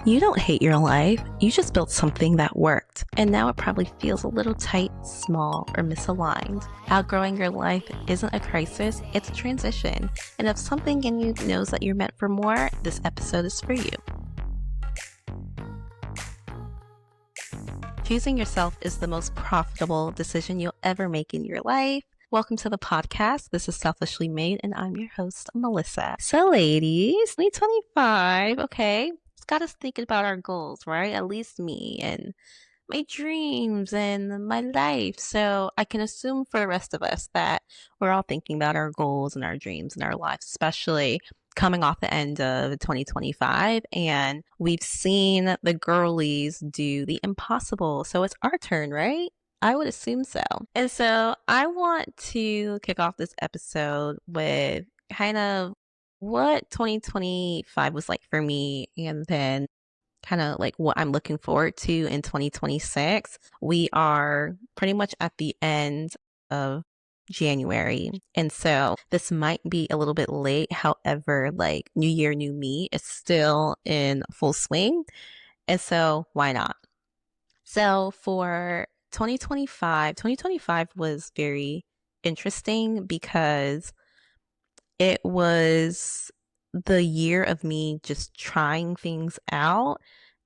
You don't hate your life, you just built something that worked, and now it probably feels a little tight, small, or misaligned. Outgrowing your life isn't a crisis, it's a transition. And if something in you knows that you're meant for more, this episode is for you. Choosing yourself is the most profitable decision you'll ever make in your life. Welcome to the podcast. This is Selfishly Made, and I'm your host, Melissa. So, ladies, 2025, okay, it's got us thinking about our goals, right? At least me and my dreams and my life. So, I can assume for the rest of us that we're all thinking about our goals and our dreams and our lives, especially coming off the end of 2025, and we've seen the girlies do the impossible. So, it's our turn, right? I would assume so. And so I want to kick off this episode with kind of what 2025 was like for me, and then kind of like what I'm looking forward to in 2026. We are pretty much at the end of January. And so this might be a little bit late. However, like New Year, New Me is still in full swing. And so why not? So for 2025 was very interesting because it was the year of me just trying things out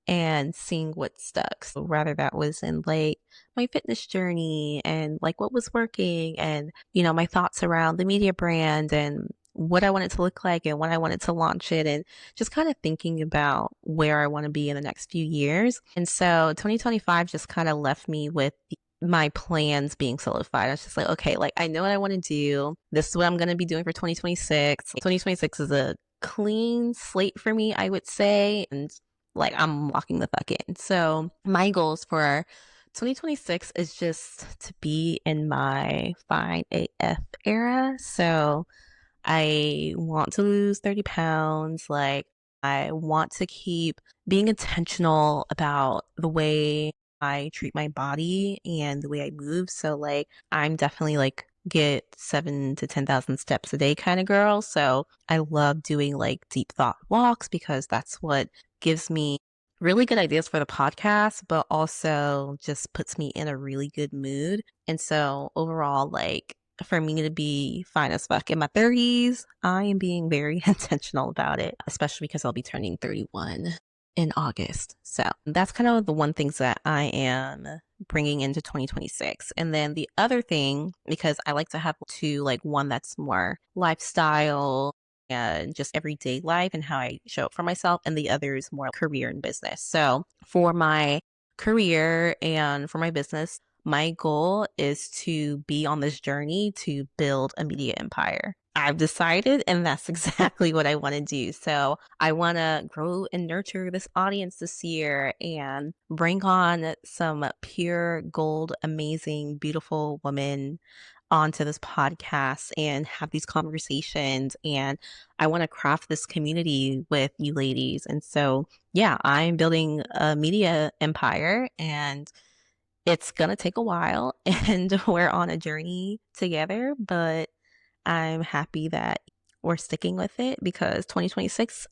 and seeing what stuck. So rather that was in like my fitness journey and like what was working and, my thoughts around the media brand and what I wanted to look like and when I wanted to launch it and just kind of thinking about where I want to be in the next few years. And so 2025 just kind of left me with my plans being solidified. I was just like, okay, like I know what I want to do. This is what I'm going to be doing for 2026. 2026 is a clean slate for me, I would say. And like I'm locking the fuck in. So my goals for 2026 is just to be in my fine AF era. So I want to lose 30 pounds. Like I want to keep being intentional about the way I treat my body and the way I move. So like I'm definitely like get 7 to 10,000 steps a day kind of girl. So I love doing like deep thought walks because that's what gives me really good ideas for the podcast, but also just puts me in a really good mood. And so overall, like for me to be fine as fuck in my 30s, I am being very intentional about it, especially because I'll be turning 31 in August. So that's kind of the one things that I am bringing into 2026. And then the other thing, because I like to have two, like one that's more lifestyle and just everyday life and how I show up for myself, and the other is more career and business. So for my career and for my business, my goal is to be on this journey to build a media empire. I've decided, and that's exactly what I want to do. So I want to grow and nurture this audience this year and bring on some pure gold, amazing, beautiful women onto this podcast and have these conversations. And I want to craft this community with you ladies. And so, yeah, I'm building a media empire, and it's going to take a while and we're on a journey together, but I'm happy that we're sticking with it because 2026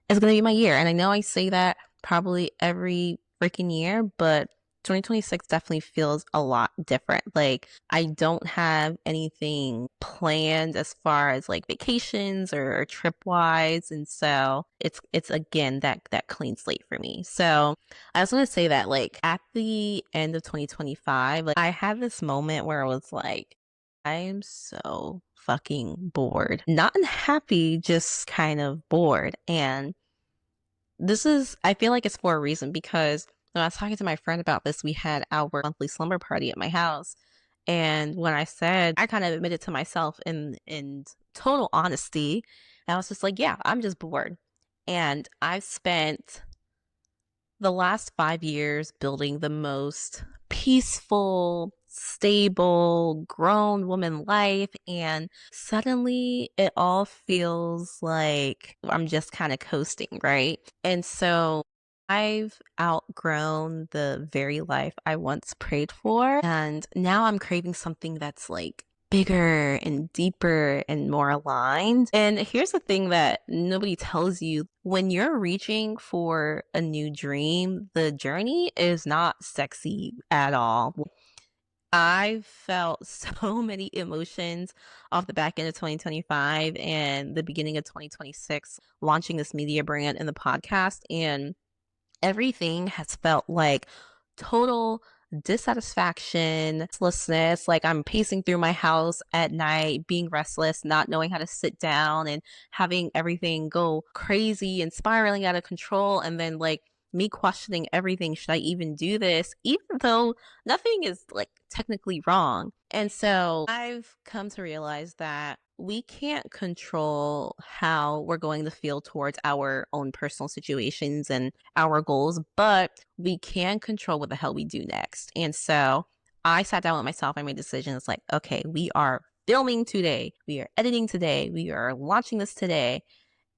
is going to be my year. And I know I say that probably every freaking year, but 2026 definitely feels a lot different. Like I don't have anything planned as far as like vacations or trip wise. And so it's again that clean slate for me. So I just want to say that like at the end of 2025, like I had this moment where I was like, I am so fucking bored. Not unhappy, just kind of bored. And I feel like it's for a reason because when I was talking to my friend about this, we had our monthly slumber party at my house. And when I said, I kind of admitted to myself in total honesty, I was just like, yeah, I'm just bored. And I've spent the last 5 years building the most peaceful, stable, grown woman life. And suddenly it all feels like I'm just kind of coasting, right? And so I've outgrown the very life I once prayed for. And now I'm craving something that's like bigger and deeper and more aligned. And here's the thing that nobody tells you. When you're reaching for a new dream, the journey is not sexy at all. I felt so many emotions off the back end of 2025 and the beginning of 2026, launching this media brand and the podcast. And everything has felt like total dissatisfaction, restlessness. Like I'm pacing through my house at night, being restless, not knowing how to sit down and having everything go crazy and spiraling out of control. And then like me questioning everything. Should I even do this? Even though nothing is like technically wrong. And so I've come to realize that we can't control how we're going to feel towards our own personal situations and our goals, but we can control what the hell we do next. And so I sat down with myself. I made decisions like, okay, we are filming today. We are editing today. We are launching this today.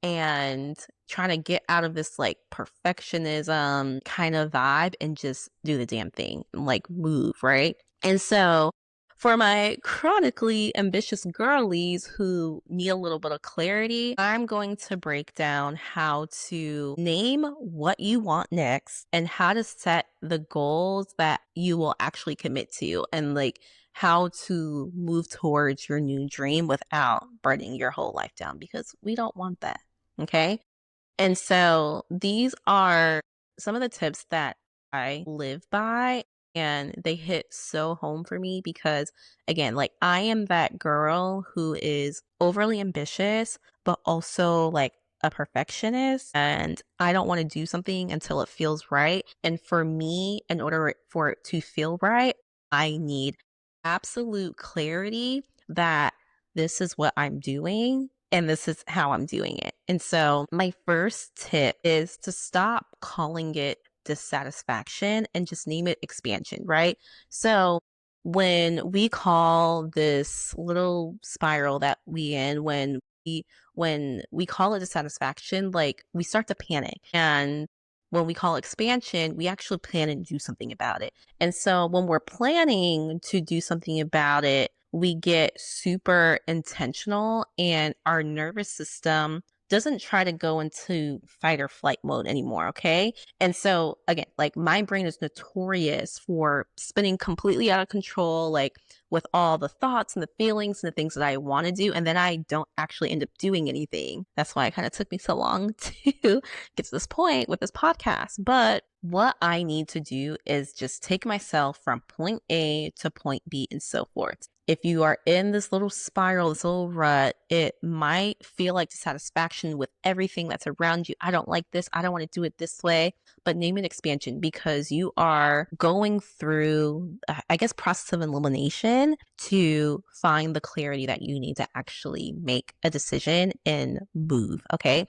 And trying to get out of this like perfectionism kind of vibe and just do the damn thing, like move, right? And so for my chronically ambitious girlies who need a little bit of clarity, I'm going to break down how to name what you want next and how to set the goals that you will actually commit to, and like how to move towards your new dream without burning your whole life down, because we don't want that. Okay. And so these are some of the tips that I live by, and they hit so home for me because, again, like I am that girl who is overly ambitious, but also like a perfectionist, and I don't want to do something until it feels right. And for me, in order for it to feel right, I need absolute clarity that this is what I'm doing and this is how I'm doing it. And so my first tip is to stop calling it dissatisfaction and just name it expansion, right? So when we call this little spiral that we in, when we call it dissatisfaction, like we start to panic. And when we call expansion, we actually plan and do something about it. And so when we're planning to do something about it, we get super intentional and our nervous system doesn't try to go into fight or flight mode anymore. Okay. And so again, like my brain is notorious for spinning completely out of control, like with all the thoughts and the feelings and the things that I want to do. And then I don't actually end up doing anything. That's why it kind of took me so long to get to this point with this podcast. But what I need to do is just take myself from point A to point B and so forth. If you are in this little spiral, this little rut, it might feel like dissatisfaction with everything that's around you. I don't like this. I don't want to do it this way. But name it expansion, because you are going through, I guess, process of elimination to find the clarity that you need to actually make a decision and move. Okay.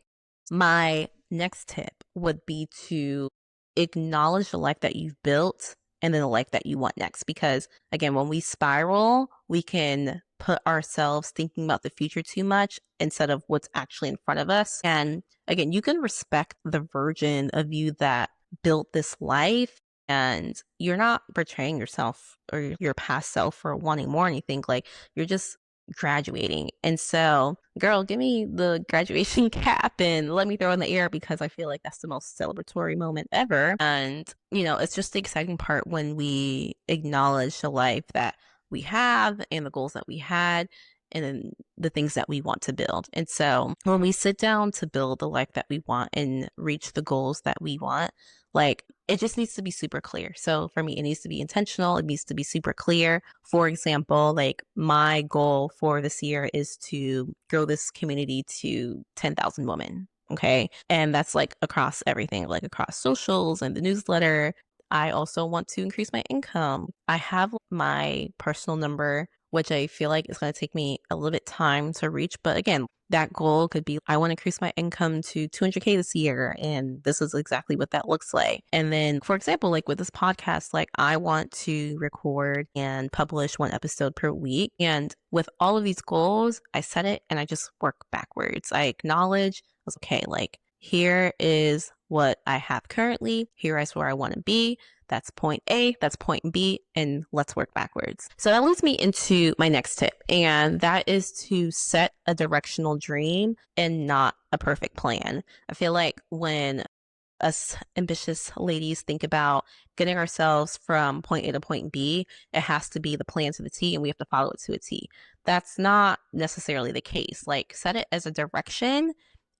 My next tip would be to acknowledge the life that you've built and then the life that you want next. Because again, when we spiral, we can put ourselves thinking about the future too much instead of what's actually in front of us. And again, you can respect the version of you that built this life, and you're not betraying yourself or your past self for wanting more or anything. Like you're just graduating. And so, girl, give me the graduation cap and let me throw it in the air, because I feel like that's the most celebratory moment ever. And, you know, it's just the exciting part when we acknowledge the life that we have and the goals that we had and then the things that we want to build. And so when we sit down to build the life that we want and reach the goals that we want, like it just needs to be super clear. So for me, it needs to be intentional. It needs to be super clear. For example, like my goal for this year is to grow this community to 10,000 women. Okay. And that's like across everything, like across socials and the newsletter. I also want to increase my income. I have my personal number, which I feel like is going to take me a little bit time to reach. But again, that goal could be, I want to increase my income to 200K this year. And this is exactly what that looks like. And then, for example, like with this podcast, like I want to record and publish one episode per week. And with all of these goals, I set it and I just work backwards. I acknowledge, I was okay, like here is what I have currently. Here is where I want to be. That's point A, that's point B, and let's work backwards. So that leads me into my next tip, and that is to set a directional dream and not a perfect plan. I feel like when us ambitious ladies think about getting ourselves from point A to point B, it has to be the plan to the T and we have to follow it to a T. That's not necessarily the case. Like, set it as a direction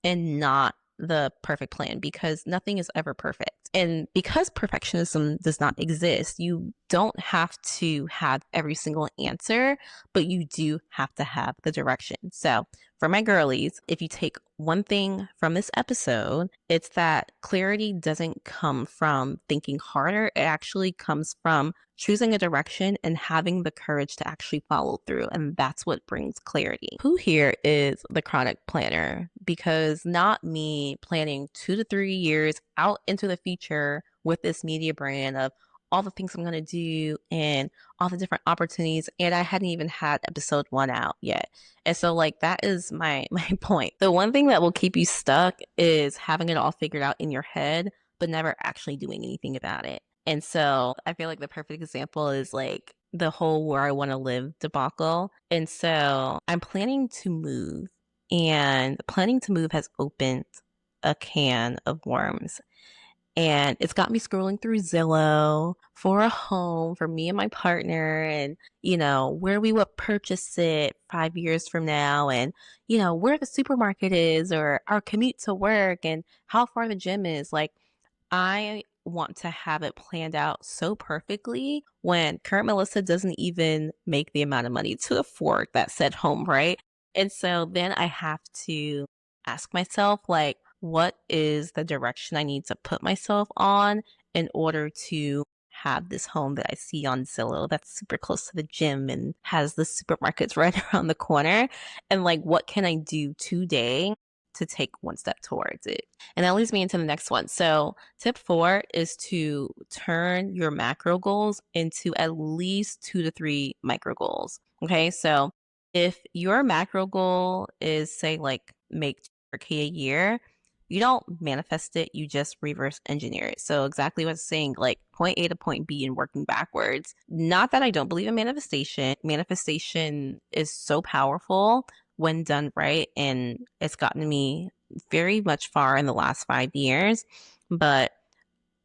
and not the perfect plan, because nothing is ever perfect. And because perfectionism does not exist, you don't have to have every single answer, but you do have to have the direction. So, for my girlies, if you take one thing from this episode, it's that clarity doesn't come from thinking harder. It actually comes from choosing a direction and having the courage to actually follow through. And that's what brings clarity. Who here is the chronic planner? Because not me planning 2 to 3 years out into the future with this media brand of all the things I'm going to do and all the different opportunities. And I hadn't even had episode 1 out yet. And so, like, that is my point. The one thing that will keep you stuck is having it all figured out in your head, but never actually doing anything about it. And so I feel like the perfect example is like the whole where I want to live debacle. And so I'm planning to move, and planning to move has opened a can of worms. And it's got me scrolling through Zillow for a home for me and my partner, and, where we would purchase it 5 years from now, and, where the supermarket is, or our commute to work, and how far the gym is. Like, I want to have it planned out so perfectly when current Melissa doesn't even make the amount of money to afford that said home, right? And so then I have to ask myself, like, what is the direction I need to put myself on in order to have this home that I see on Zillow that's super close to the gym and has the supermarkets right around the corner? And like, what can I do today to take one step towards it? And that leads me into the next one. So, tip 4 is to turn your macro goals into at least 2 to 3 micro goals. Okay. So, if your macro goal is, say, like make 200K a year, you don't manifest it, you just reverse engineer it. So, exactly what I'm saying, like point A to point B and working backwards. Not that I don't believe in manifestation. Manifestation is so powerful when done right, and it's gotten me very much far in the last 5 years. But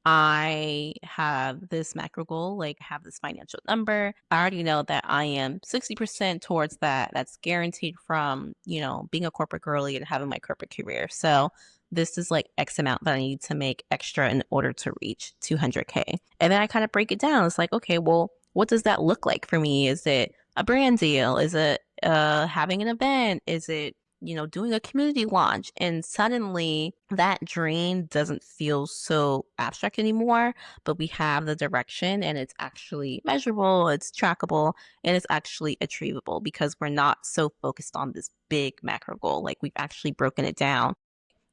I have this macro goal, like have this financial number. I already know that I am 60% towards that. That's guaranteed from, being a corporate girly and having my corporate career. So this is like X amount that I need to make extra in order to reach 200K. And then I kind of break it down. It's like, okay, well, what does that look like for me? Is it a brand deal? Is it having an event? Is it doing a community launch? And suddenly that dream doesn't feel so abstract anymore, but we have the direction and it's actually measurable, it's trackable, and it's actually achievable because we're not so focused on this big macro goal. Like, we've actually broken it down.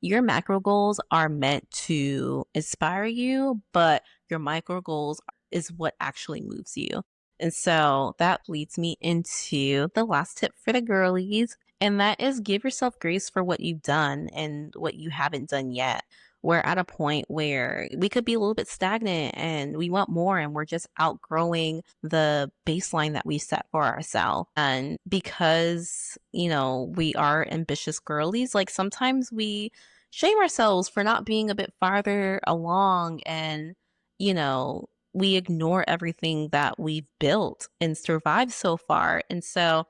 Your macro goals are meant to inspire you, but your micro goals is what actually moves you. And so that leads me into the last tip for the girlies, and that is give yourself grace for what you've done and what you haven't done yet. We're at a point where we could be a little bit stagnant and we want more, and we're just outgrowing the baseline that we set for ourselves. And because, we are ambitious girlies, like sometimes we shame ourselves for not being a bit farther along, and, we ignore everything that we've built and survived so far. And so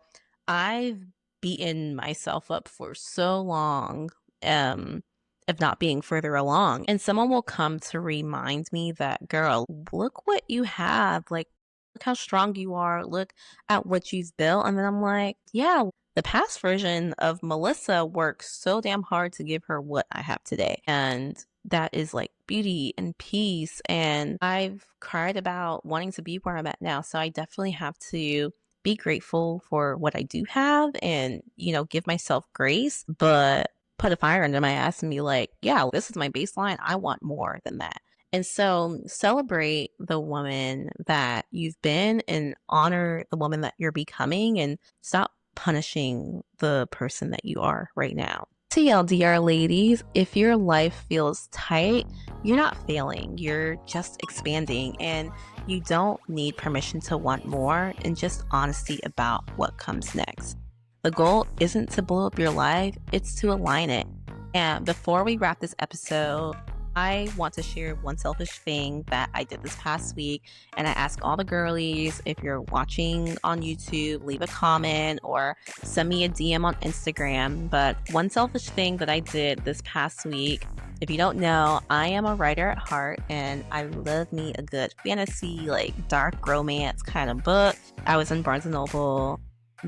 I've beaten myself up for so long, of not being further along. And someone will come to remind me that, girl, look what you have. Like, look how strong you are. Look at what you've built. And then I'm like, yeah, the past version of Melissa worked so damn hard to give her what I have today. And that is like beauty and peace. And I've cried about wanting to be where I'm at now. So I definitely have to be grateful for what I do have and, give myself grace, but put a fire under my ass and be like, yeah, this is my baseline. I want more than that. And so celebrate the woman that you've been and honor the woman that you're becoming, and stop punishing the person that you are right now. TLDR ladies, if your life feels tight, you're not failing, you're just expanding, and you don't need permission to want more and just honesty about what comes next. The goal isn't to blow up your life, it's to align it. And before we wrap this episode, I want to share one selfish thing that I did this past week. And I ask all the girlies, if you're watching on YouTube, leave a comment or send me a DM on Instagram. But one selfish thing that I did this past week, if you don't know, I am a writer at heart and I love me a good fantasy, like dark romance kind of book. I was in Barnes & Noble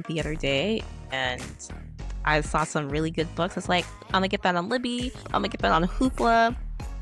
the other day and I saw some really good books. It's like, I'm gonna get that on Libby, I'm gonna get that on Hoopla.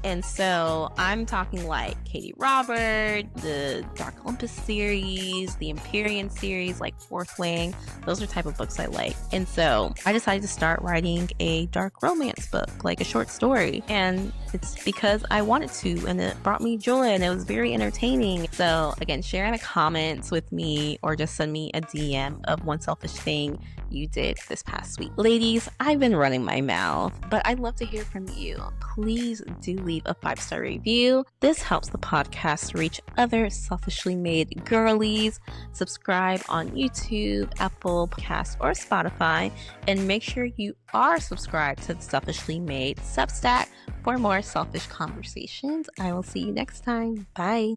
And so I'm talking like Katie Robert, the Dark Olympus series, the Empyrean series, like Fourth Wing. Those are type of books I like. And so I decided to start writing a dark romance book, like a short story. And it's because I wanted to, and it brought me joy and it was very entertaining. So again, share in the comments with me or just send me a DM of one selfish thing you did this past week. Ladies, I've been running my mouth, but I'd love to hear from you. Please do leave a 5-star review. This helps the podcast reach other selfishly made girlies. Subscribe on YouTube, Apple Podcasts, or Spotify, and make sure you are subscribed to the Selfishly Made Substack for more selfish conversations. I will see you next time. Bye.